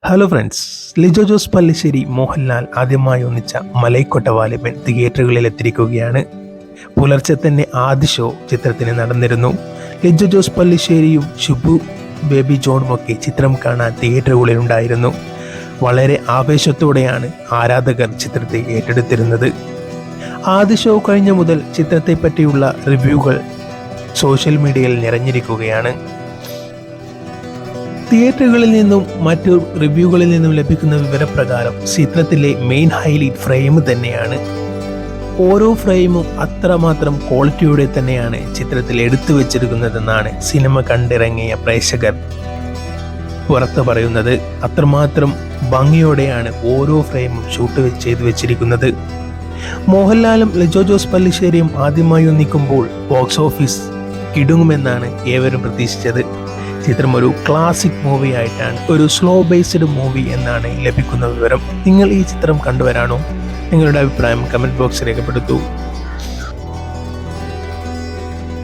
Hello friends, Lijo Jose Pallissery Mohanlal ആദ്യമായി ഒന്നിച്ച മലൈക്കൊട്ടവാലിബൻ തിയേറ്ററുകളിൽ എത്തിയിരിക്കുകയാണ്. പുലർച്ചെ തന്നെ ആദ്യ ഷോ ചിത്രത്തിന് നടന്നിരുന്നു. ലിജോ ജോസ് പല്ലിശ്ശേരിയും ഷുബു ബേബി ജോണുമൊക്കെ ചിത്രം കാണാൻ തിയേറ്ററുകളിൽ ഉണ്ടായിരുന്നു. വളരെ ആവേശത്തോടെയാണ് ആരാധകർ ചിത്രത്തെ ഏറ്റെടുത്തിരുന്നത്. ആദ്യ ഷോ കഴിഞ്ഞ മുതൽ ചിത്രത്തെ പറ്റിയുള്ള റിവ്യൂകൾ സോഷ്യൽ മീഡിയയിൽ നിറഞ്ഞിരിക്കുകയാണ്. തിയേറ്ററുകളിൽ നിന്നും മറ്റു റിവ്യൂകളിൽ നിന്നും ലഭിക്കുന്ന വിവരപ്രകാരം ചിത്രത്തിലെ മെയിൻ ഹൈലൈറ്റ് ഫ്രെയിം തന്നെയാണ്. ഓരോ ഫ്രെയിമും അത്രമാത്രം ക്വാളിറ്റിയോടെ തന്നെയാണ് ചിത്രത്തിൽ എടുത്തു വെച്ചിരിക്കുന്നതെന്നാണ് സിനിമ കണ്ടിറങ്ങിയ പ്രേക്ഷകർ പുറത്ത് പറയുന്നത്. അത്രമാത്രം ഭംഗിയോടെയാണ് ഓരോ ഫ്രെയിമും ഷൂട്ട് ചെയ്തു വെച്ചിരിക്കുന്നത്. മോഹൻലാലും ലിജോ ജോസ് പല്ലിശ്ശേരിയും ആദ്യമായി ഒന്നിക്കുമ്പോൾ ബോക്സ് ഓഫീസ് കിടുങ്ങുമെന്നാണ് ഏവരും പ്രതീക്ഷിച്ചത്. ചിത്രം ഒരു ക്ലാസിക് മൂവി ആയിട്ടാണ്, ഒരു സ്ലോ ബേസ്ഡ് മൂവി എന്നാണ് ലഭിക്കുന്ന വിവരം. നിങ്ങൾ ഈ ചിത്രം കണ്ടുവരാണോ? നിങ്ങളുടെ അഭിപ്രായം കമൻറ്റ് ബോക്സിൽ രേഖപ്പെടുത്തൂ.